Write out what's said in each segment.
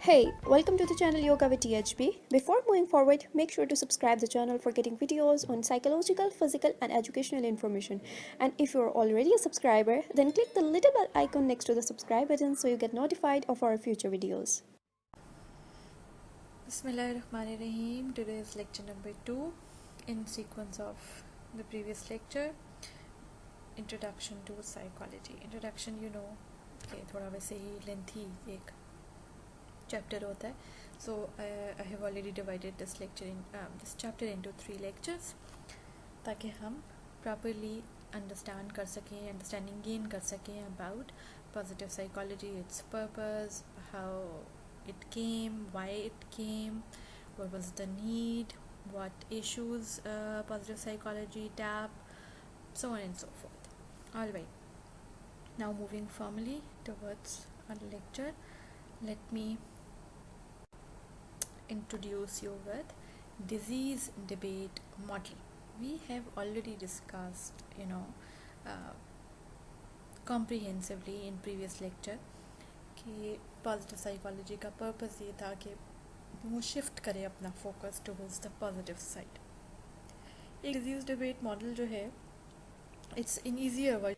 Hey, welcome to the channel Yoga with THB. Before moving forward, make sure to subscribe the channel for getting videos on psychological, physical and educational information. And if you're already a subscriber, then click the little bell icon next to the subscribe button so you get notified of our future videos. Bismillahirrahmanirrahim. Today is lecture number 2 in sequence of the previous lecture, Introduction to Psychology. Introduction, कि थोड़ा वैसे ही lengthy एक chapter होता है. So I have already divided this chapter into 3 lectures ताकि हम properly understanding gain कर सकें about positive psychology, its purpose, how it came, why it came, what was the need, what issues positive psychology tap, so on and so forth. Alright, now moving formally towards our lecture, let me introduce you with disease debate model. We have already discussed, comprehensively in previous lecture कि positive psychology का purpose ये था कि वो shift करे अपना focus towards the positive side. एक disease debate model जो है it's in easier word.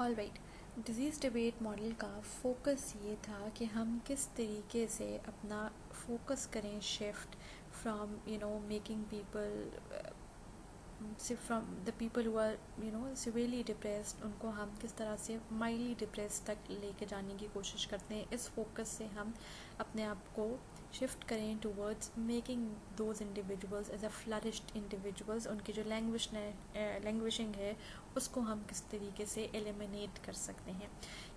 Alright, disease debate model का फोकस ये था कि हम किस तरीके से अपना फोकस करें shift from making people from the people who are severely depressed, उनको हम किस तरह से माइल्डली डिप्रेस तक लेके जाने की कोशिश करते हैं. इस फोकस से हम अपने आप को शिफ्ट करें towards making those individuals as a flourished individuals. उनकी जो लैंग्विशिंग है उसको हम किस तरीके से एलिमिनेट कर सकते हैं.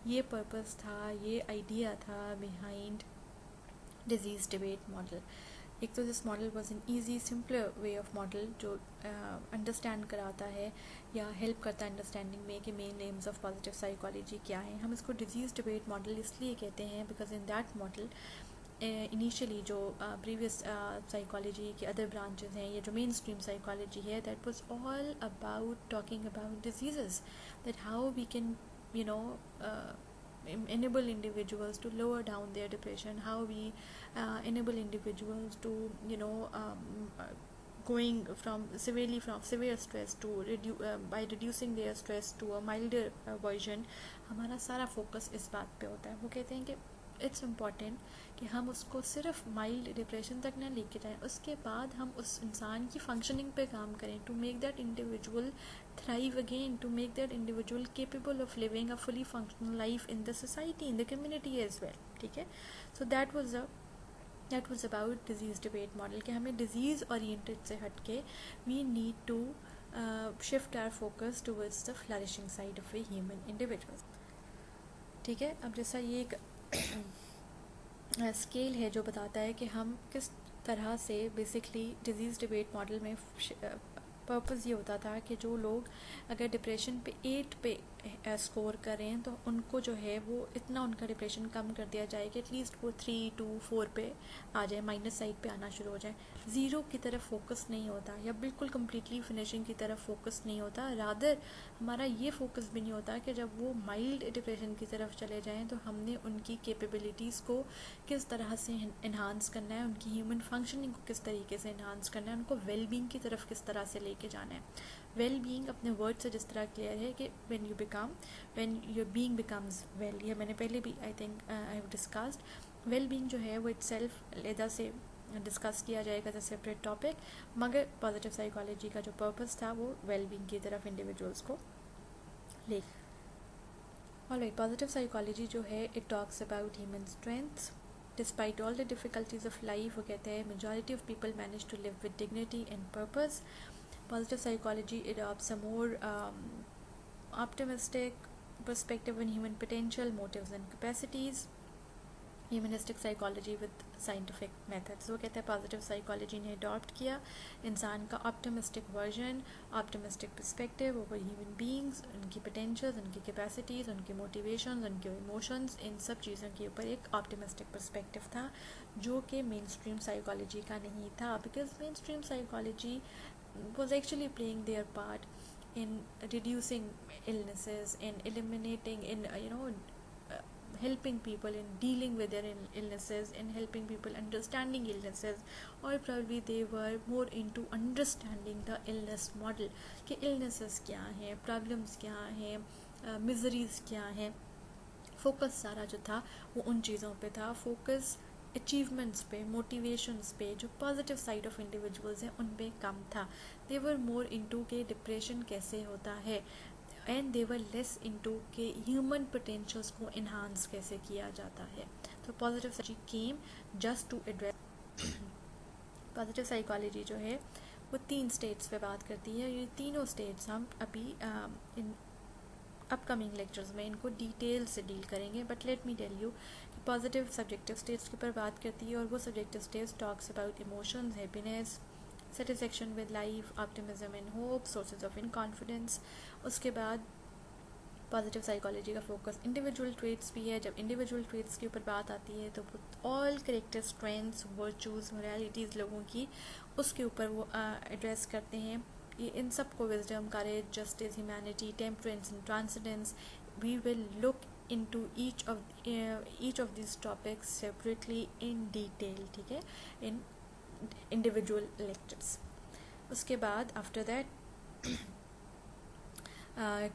ये पर्पस था, ये आइडिया था बिहाइंड डिजीज़ डिबेट मॉडल. एक तो this model was an easy simpler way of model जो अंडरस्टैंड कराता है या हेल्प करता है अंडरस्टैंडिंग में कि main aims of positive psychology क्या है. हम इसको डिजीज़ डिबेट मॉडल इसलिए कहते हैं because in that model initially जो प्रीवियस साइकोलॉजी के अदर ब्रांचेस हैं या जो मेन स्ट्रीम साइकोलॉजी है that was all about talking about diseases, that how we can enable individuals to lower down their depression, how we enable individuals to going from severe stress to by reducing their stress to a milder version. हमारा सारा focus इस बात पे होता है. वो कहते हैं कि इट्स इम्पॉर्टेंट कि हम उसको सिर्फ माइल्ड डिप्रेशन तक ना लेके जाएं, उसके बाद हम उस इंसान की फंक्शनिंग पे काम करें to make that individual thrive again, to make that individual capable of living a fully functional life in the society, in the community as well. ठीक है. So that was about disease debate model कि हमें disease oriented से हट के we need to shift our focus towards the flourishing side of a human individual. ठीक है. अब जैसा ये एक स्केल है जो बताता है कि हम किस तरह से बेसिकली डिजीज़ डिबेट मॉडल में पर्पस ये होता था कि जो लोग अगर डिप्रेशन पे 8 पे स्कोर करें तो उनको जो है वो इतना उनका डिप्रेशन कम कर दिया जाए कि एटलीस्ट वो 3 to 4 पे आ जाए, माइनस साइड पे आना शुरू हो जाए. ज़ीरो की तरफ फोकस नहीं होता या बिल्कुल कम्प्लीटली फिनिशिंग की तरफ फोकस नहीं होता. रादर हमारा ये फोकस भी नहीं होता कि जब वो माइल्ड डिप्रेशन की तरफ चले जाएँ तो हमने उनकी कैपेबिलिटीज़ को किस तरह से इन्हांस करना है, उनकी ह्यूमन फंक्शनिंग को किस तरीके से इन्हांस करना है, उनको वेलबींग की तरफ किस तरह से लेके जाना है. वेल बीइंग अपने वर्ड से जिस तरह क्लियर है कि when your being becomes well, ये मैंने पहले भी I think I have discussed. Well being जो है वो इटसेल्फ लेदा से डिस्कस किया जाएगा एज अ सेपरेट टॉपिक, मगर पॉजिटिव साइकोलॉजी का जो पर्पस था वो वेल बीइंग की तरफ इंडिविजुअल्स को ले. ऑलराइट, पॉजिटिव साइकोलॉजी जो है it talks about human strengths despite all the difficulties of life. वो कहते हैं majority of people manage to live with dignity and purpose. Positive psychology adopts a more optimistic perspective on human potential, motives and capacities. Humanistic psychology with scientific methods. वो कहते हैं positive psychology ने adopt किया इंसान का optimistic version, optimistic perspective over human beings, उनकी potentials, उनकी capacities, उनके मोटिवेशंस, उनके इमोशंस, इन सब चीज़ों के ऊपर एक ऑप्टिमिस्टिक पर्सपेक्टिव था जो कि मेन स्ट्रीम साइकोलॉजी का नहीं था. Because main stream psychology was actually playing their part in reducing illnesses, in eliminating, in helping people in dealing with their illnesses, in helping people understanding illnesses, or probably they were more into understanding the illness model कि illnesses क्या हैं, problems क्या हैं, miseries क्या हैं. Focus सारा जो था वो उन चीज़ों पे था. फोकस अचीवमेंट्स पे, मोटिवेशंस पे, जो पॉजिटिव साइड ऑफ इंडिविजुअल्स हैं उन पे कम था. दे वर मोर इनटू के डिप्रेशन कैसे होता है, and they were less into के ह्यूमन पोटेंशियल्स को इन्हांस कैसे किया जाता है. तो positive psychology came just to address. Positive psychology जो है वो 3 स्टेट्स पे बात करती है. ये तीनों स्टेट्स हम अभी इन अपकमिंग लेक्चर्स में इनको डिटेल से डील करेंगे. But let me tell you कि पॉजिटिव सब्जेक्टिव स्टेट्स के ऊपर बात करती है, और वो subjective states talks about emotions, happiness, satisfaction with life, optimism and hope, sources of in confidence. उसके बाद पॉजिटिव साइकोलॉजी का फोकस इंडिविजुअल ट्रेट्स भी है. जब इंडिविजुअल ट्रेट्स के ऊपर बात आती है तो all character strengths, virtues, moralities लोगों की, उसके ऊपर वो एड्रेस करते हैं. ये इन सब को wisdom, courage, justice, humanity, temperance and transcendence, we will look into each of this topics separately in detail, ठीक है, इन इंडिविजुअल लेक्चर्स. उसके बाद after that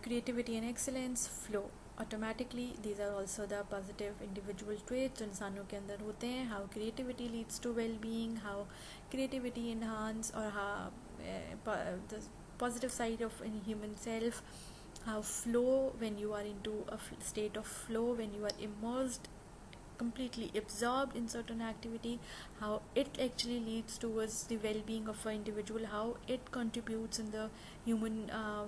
creativity and excellence, flow. Automatically these are also the positive individual traits जो इंसानों के अंदर होते हैं. How creativity leads to well-being, how creativity enhance, or how the positive side of any human self, how flow, when you are into a state of flow, when you are immersed, completely absorbed in certain activity, how it actually leads towards the well-being of an individual, how it contributes in the human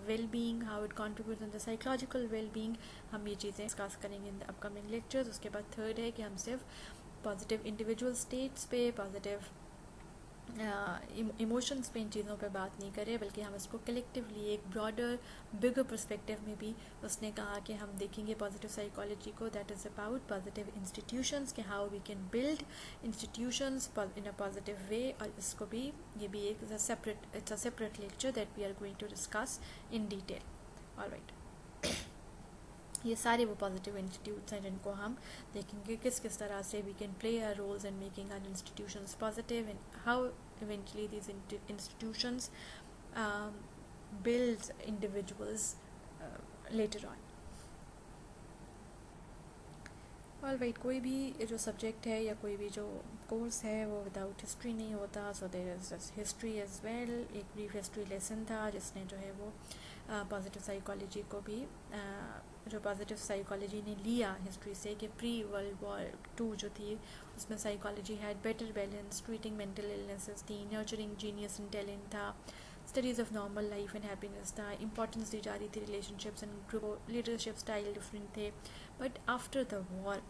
well-being, how it contributes in the psychological well-being. हम ये चीज़ें discuss करेंगे in the upcoming lectures. उसके बाद third है कि हम सिर्फ पॉजिटिव इंडिविजुअल स्टेट्स पे, पॉजिटिव इमोशंस पे, इन चीज़ों पे बात नहीं करें, बल्कि हम इसको कलेक्टिवली एक ब्रॉडर बिगर पर्सपेक्टिव में भी उसने कहा कि हम देखेंगे पॉजिटिव साइकोलॉजी को. That is about positive institutions, के how we can build institutions in a positive way. और इसको भी, ये भी एक it's a separate lecture that we are going to discuss in detail. Alright, ये सारे वो पॉजिटिव इंस्टीट्यूट्स हैं जिनको हम देखेंगे किस किस तरह से we can play our roles in making our institutions positive, and how eventually these institutions builds individuals later on. Alright, कोई भी जो सब्जेक्ट है या कोई भी जो कोर्स है वो विदाउट हिस्ट्री नहीं होता. So there is history as well. एक ब्रीफ हिस्ट्री लेसन था जिसने जो है वो पॉजिटिव साइकोलॉजी को भी जो पॉजिटिव साइकोलॉजी ने लिया हिस्ट्री से, कि प्री वर्ल्ड वॉर 2 जो थी उसमें psychology had better balance, treating mental illnesses थी, नर्चरिंग जीनियस एंड टैलेंट था, studies of normal life and happiness था, इंपॉर्टेंस दी जा रही थी relationships and group, leadership style different थे. बट आफ्टर द वॉर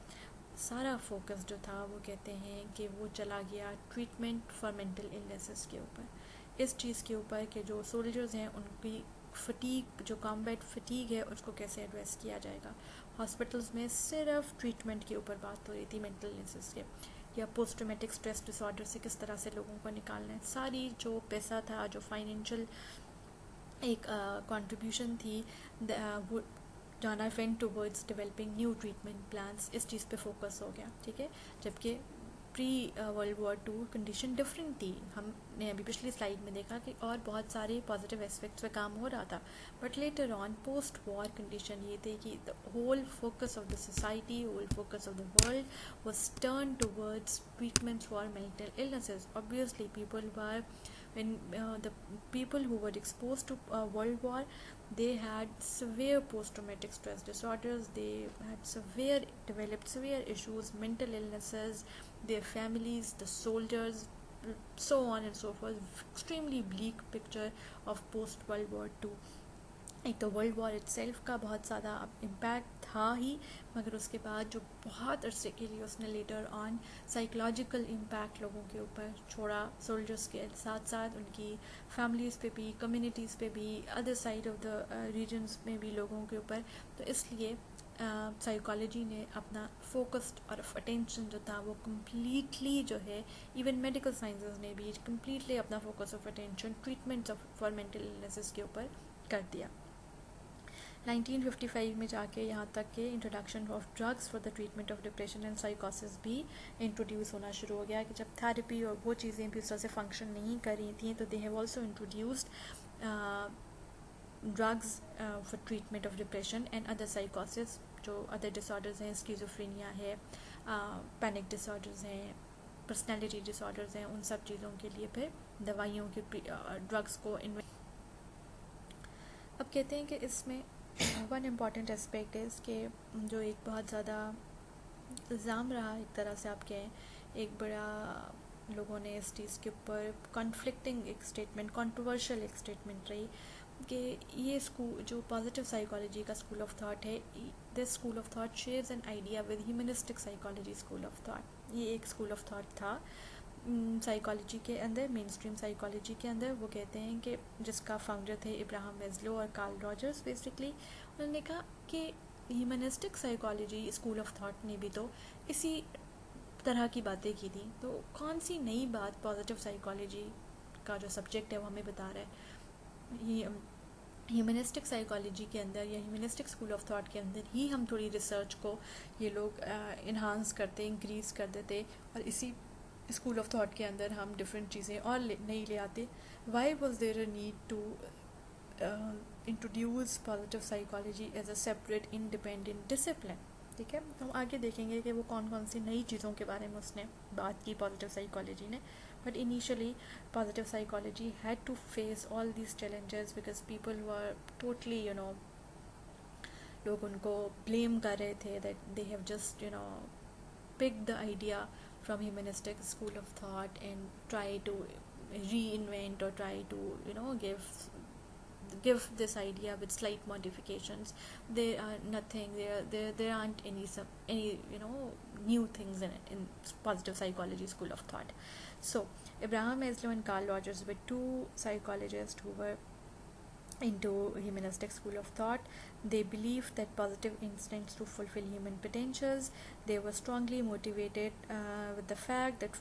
सारा फोकस जो था वो कहते हैं कि वो चला गया ट्रीटमेंट फॉर मेंटल इलनेसेस के ऊपर. इस चीज़ के ऊपर कि जो सोल्जर्स हैं उनकी फटीग, जो कॉम्बैट फटीग है, उसको कैसे एड्रेस किया जाएगा. हॉस्पिटल्स में सिर्फ ट्रीटमेंट के ऊपर बात हो रही थी मेंटल इलनेसेस के, या पोस्ट ट्रॉमेटिक स्ट्रेस डिसऑर्डर से किस तरह से लोगों को निकालना है. सारी जो पैसा था, जो फाइनेंशियल एक कंट्रीब्यूशन थी, वो जाना went towards developing new treatment plans. इस चीज़ पे फोकस हो गया, ठीक है. जबकि pre world war 2 condition different थी. हमने अभी पिछली स्लाइड में देखा कि और बहुत सारे पॉजिटिव एस्पेक्ट्स पे काम हो रहा था. But later on post war condition ये थी कि the whole focus of the society, whole focus of the world was turn towards treatment for mental illnesses. Obviously people were, when the people who were exposed to World War, they had severe post-traumatic stress disorders, they had developed severe issues, mental illnesses, their families, the soldiers, so on and so forth. Extremely bleak picture of post-World War 2. एक तो world war itself का बहुत ज़्यादा impact था ही, मगर उसके बाद जो बहुत अरसे के लिए उसने लेटर ऑन साइकोलॉजिकल इम्पैक्ट लोगों के ऊपर छोड़ा, सोल्जर्स के साथ साथ उनकी फैमिलीज़ पे भी, कम्युनिटीज़ पे भी, other side of the regions में भी लोगों के ऊपर. तो इसलिए साइकोलॉजी ने अपना फोकस्ड और अटेंशन जो था वो कम्प्लीटली जो है, इवन मेडिकल साइंसेस ने भी कम्प्लीटली अपना focus of attention treatment for mental illnesses के ऊपर कर दिया. 1955 में जाके यहाँ तक कि introduction of drugs for the treatment of depression and साइकोसिस भी इंट्रोड्यूस होना शुरू हो गया कि जब थेरेपी और वो चीज़ें भी उस तरह से फंक्शन नहीं कर रही थी तो they have also introduced drugs for treatment of depression and other साइकोसिस, जो अदर डिसऑर्डर्स हैं, स्किज़ोफ्रेनिया है, पैनिक डिसऑर्डर्स हैं, पर्सनैलिटी डिसऑर्डर्स हैं, उन सब चीज़ों के लिए फिर दवाइयों के ड्रग्स को अब कहते हैं कि इसमें वन इम्पॉर्टेंट एस्पेक्ट है इसके, जो एक बहुत ज़्यादा इल्ज़ाम रहा एक तरह से आप कहें, एक बड़ा लोगों ने इस चीज़ के ऊपर कॉन्फ्लिक्टिंग एक स्टेटमेंट, कंट्रोवर्शियल एक स्टेटमेंट रही कि ये स्कूल जो पॉजिटिव साइकोलॉजी का स्कूल ऑफ थॉट है, this school of thought shares an idea with humanistic psychology school of thought. ये एक स्कूल ऑफ थॉट था साइकोलॉजी के अंदर, मेन स्ट्रीम साइकोलॉजी के अंदर। वो कहते हैं कि जिसका फाउंडर थे इब्राहिम मेस्लो और कार्ल रॉजर्स, बेसिकली उन्होंने कहा कि humanistic psychology school of thought ने भी तो इसी तरह की बातें की थी, तो कौन सी नई बात पॉजिटिव साइकोलॉजी का जो सब्जेक्ट है वो हमें बता रहा है। ह्यूमनिस्टिक साइकोलॉजी के अंदर या ह्यूमनिस्टिक स्कूल ऑफ थॉट के अंदर ही हम थोड़ी रिसर्च को ये लोग इन्हांस करते, इंक्रीज़ कर देते, और इसी स्कूल ऑफ थॉट के अंदर हम डिफरेंट चीज़ें और नहीं ले आते। Why was there a need to introduce positive psychology as a separate independent discipline. ठीक है, हम आगे देखेंगे कि वो कौन कौन सी नई चीज़ों के बारे में उसने बात की पॉजिटिव साइकोलॉजी ने। But initially positive psychology had to face all these challenges because people were totally लोग उनको ब्लेम कर रहे थे that they have just pick the idea from humanistic school of thought and try to reinvent or try to give this idea with slight modifications. There are nothing there aren't any new things in it in positive psychology school of thought. So Abraham Maslow and Carl Rogers were two psychologists who were into humanistic school of thought. They believed that positive instincts to fulfill human potentials. They were strongly motivated with the fact that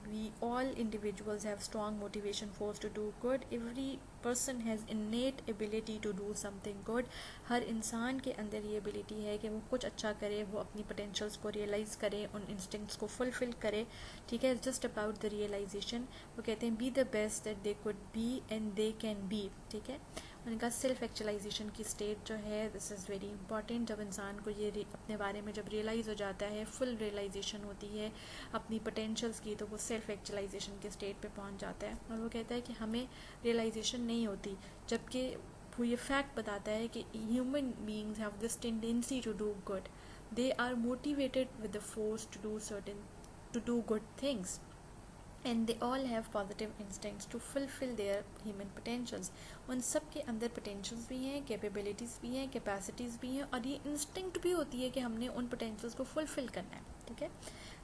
we all individuals have strong motivation force to do good. Every person has innate ability to do something good. हर इंसान के अंदर ये ability है कि वो कुछ अच्छा करे, वो अपनी potentials को realize करे, उन instincts को fulfill करे। ठीक है, just about the realization। वो कहते हैं be the best that they could be and they can be। ठीक है, उनका सेल्फ एक्चुअलाइजेशन की स्टेट जो है, दिस इज़ वेरी इंपॉर्टेंट। जब इंसान को ये अपने बारे में जब रियलाइज़ हो जाता है, फुल रियलाइजेशन होती है अपनी पोटेंशियल्स की, तो वो सेल्फ एक्चुअलाइजेशन की स्टेट पे पहुंच जाता है। और वो कहता है कि हमें रियलाइजेशन नहीं होती, जबकि वो ये फैक्ट बताता है कि human beings have this tendency to do good, they are motivated with the force to do good things and they all have positive instincts to fulfill their human potentials। उन सब के अंदर potentials भी हैं, capabilities भी हैं, capacities भी हैं, और ये instinct भी होती है कि हमने उन potentials को fulfill करना है। ठीक है,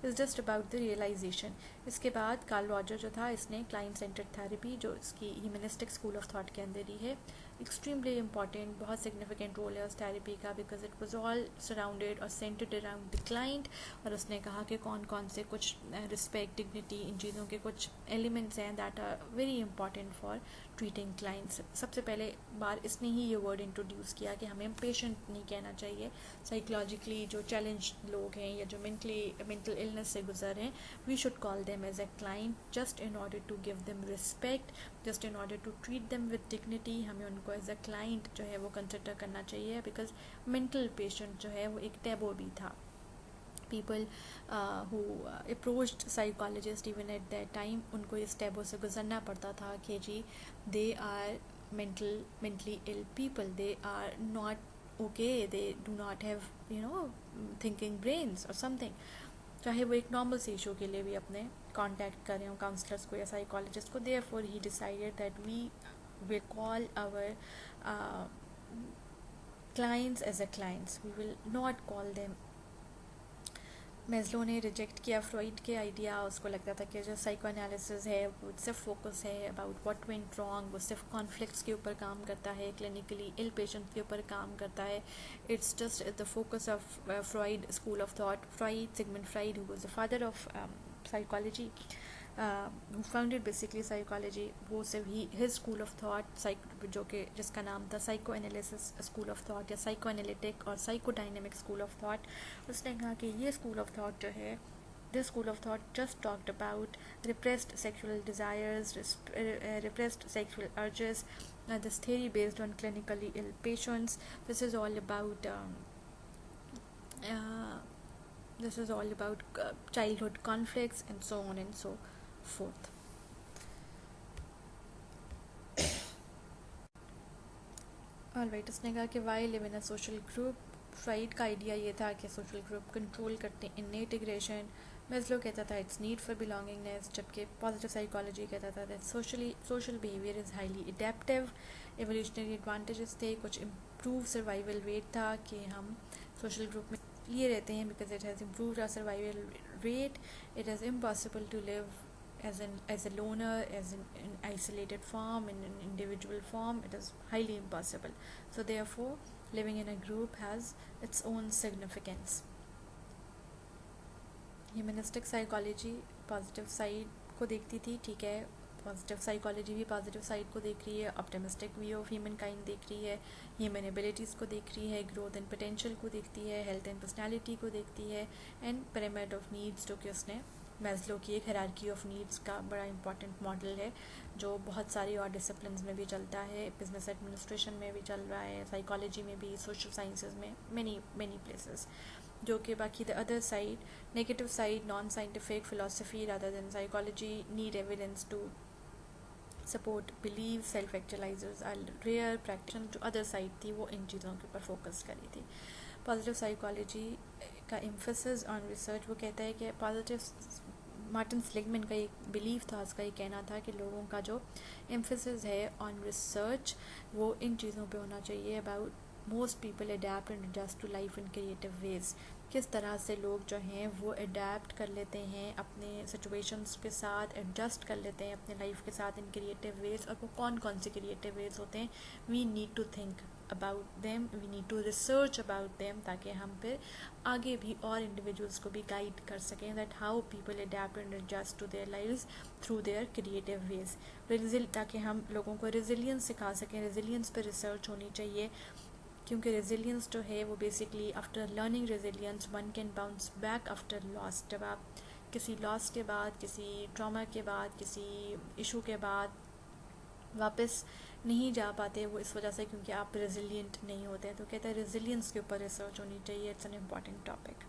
it's just about the realization. इसके बाद कार्ल रॉजर जो था, इसने क्लाइंट सेंटर्ड थेरेपी, जो इसकी ह्यूमनिस्टिक स्कूल ऑफ थॉट के अंदर ही है, एक्सट्रीमली इंपॉर्टेंट, बहुत सिग्निफिकेंट रोल है उस थेरेपी का, because it was all surrounded और सेंटर्ड अराउंड द क्लाइंट। और उसने कहा कि कौन कौन से कुछ रिस्पेक्ट, डिग्निटी, इन चीज़ों के कुछ एलिमेंट्स हैं that are very important for treating clients. सबसे पहले बार इसने ही ये वर्ड इंट्रोड्यूस किया कि हमें पेशेंट नहीं कहना चाहिए। साइकोलॉजिकली जो चैलेंज लोग हैं या जो मेंटल इलनेस से गुजर हैं, we should call them as a client just in order to give them respect, just in order to treat them with dignity. हमें उनको एज ए क्लाइंट जो है वो कंसिडर करना चाहिए, बिकॉज मेंटल पेशेंट जो है वो एक टैबू भी था। people who approached psychologist even at that time, उनको इस टैबू से गुजरना पड़ता था कि जी they are mentally ill people, they are not okay, they do not have thinking brains or something। चाहे वो एक नॉर्मल से इशू के लिए भी अपने कांटेक्ट करें हो काउंसलर्स को या साइकोलॉजिस्ट को। therefore he decided that we will call our clients as a clients, we will not call them। Maslow ने रिजेक्ट किया फ्रॉइड के आइडिया। उसको लगता था कि जो साइको एनालिसिस है वो सिर्फ फोकस है अबाउट व्हाट वेंट रॉन्ग, वो सिर्फ कॉन्फ्लिक्ट्स के ऊपर काम करता है, क्लिनिकली इल पेशेंट के ऊपर काम करता है। It's just the focus of Freud school of thought. Freud, Sigmund Freud, who was the father of psychology, who founded basically psychology, वो सिर्फ his school of thought जो कि जिसका नाम था psycho analysis school of thought या psycho analytic और psycho dynamic school of thought, उसने कहा कि ये स्कूल ऑफ थॉट जो है, this school of thought just talked about repressed sexual desires, repressed sexual urges. This theory based on clinically ill patients. This is all about childhood conflicts and so on and so forth. Alright, उसने कहा कि why live in a social group. Fried का idea ये था कि social group control करते हैं इनेट aggression. Maslow कहता था इट्स नीड फॉर बिलोंगिंगनेस, जबकि पॉजिटिव साइकोलॉजी कहता था that social behaviour is highly adaptive. Evolutionary advantages थे, कुछ इम्प्रूव सर्वाइवल रेट था कि हम सोशल ग्रुप में लिए रहते हैं because it has improved our survival rate. It is impossible to live as a loner, as in isolated form, in an individual form. It is highly impossible. So therefore, living in a group has its own significance. Humanistic psychology positive side को देखती थी, ठीक है. Positive psychology भी positive side को देख रही है, optimistic view of human kind देख रही है, ह्यूमन एबिलिटीज़ को देख रही है, ग्रोथ एंड पोटेंशियल को देखती है, हेल्थ एंड पर्सनैलिटी को देखती है, एंड पिरामिड ऑफ नीड्स, जो कि उसने मैस्लो की एक हायरार्की ऑफ नीड्स का बड़ा इंपॉर्टेंट मॉडल है जो बहुत सारी और डिसिप्लिन्स में भी चलता है. बिजनेस एडमिनिस्ट्रेशन में भी चल रहा है, साइकोलॉजी में भी, सोशल साइंसेज में, मैनी प्लेसेस. जो कि बाकी the other side, negative side, non scientific philosophy rather than psychology, need evidence to support believe, self actualizers are rare practitioners. जो अदर साइड थी वो इन चीज़ों के ऊपर फोकस करी थी. पॉजिटिव साइकोलॉजी का एम्फेसिस ऑन रिसर्च, वो कहता है कि पॉजिटिव, मार्टिन सेलिगमैन का एक बिलीव था, उसका ये कहना था कि लोगों का जो एम्फेसिस है ऑन रिसर्च वो इन चीज़ों पे होना चाहिए about most people adapt and adjust to life in creative ways. किस तरह से लोग जो हैं वो अडेप्ट कर लेते हैं अपने सिचुएशंस के साथ, एडजस्ट कर लेते हैं अपने लाइफ के साथ इन क्रिएटिव वेज. और वो कौन कौन से क्रिएटिव वेज होते हैं, we need to think about them, we need to research about them, ताकि हम फिर आगे भी और इंडिविजुअल्स को भी गाइड कर सकें that how people adapt and adjust to their lives through their creative ways. ताकि हम लोगों को रेजिलियंस सिखा सकें. रेजिलियंस पे रिसर्च होनी चाहिए, क्योंकि रेजिलियंस जो है वो basically after learning resilience one can bounce back after loss. जब आप किसी लॉस के बाद, किसी ट्रॉमा के बाद, किसी इशू के बाद वापस नहीं जा पाते, वो इस वजह से क्योंकि आप रेजिलिएंट नहीं होते हैं. तो कहते हैं रेजिलियंस के ऊपर रिसर्च होनी चाहिए. It's an important topic.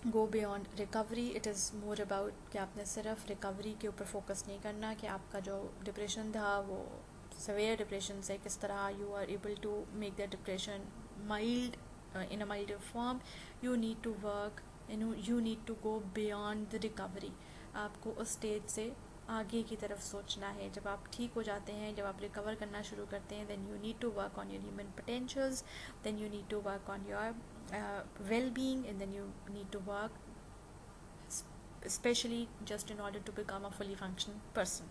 Go beyond recovery. It is more about कि आपने सिर्फ रिकवरी के ऊपर फोकस नहीं करना कि आपका जो डिप्रेशन था वो सवेयर डिप्रेशन से किस तरह you are able to make the depression mild, in a milder form. You need to work, you need to go beyond the recovery. आपको उस स्टेज से आगे की तरफ सोचना है. जब आप ठीक हो जाते हैं, जब आप रिकवर करना शुरू करते हैं, then you need to work on your human potentials, then you need to work on your well-being, and then you need to work especially just in order to become a fully functional person.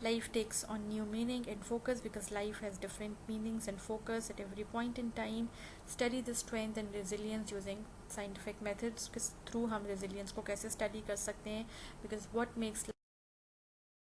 Life takes on new meaning and focus because life has different meanings and focus at every point in time. Study the strength and resilience using scientific methods. किस through हम resilience को कैसे study कर सकते हैं, because what makes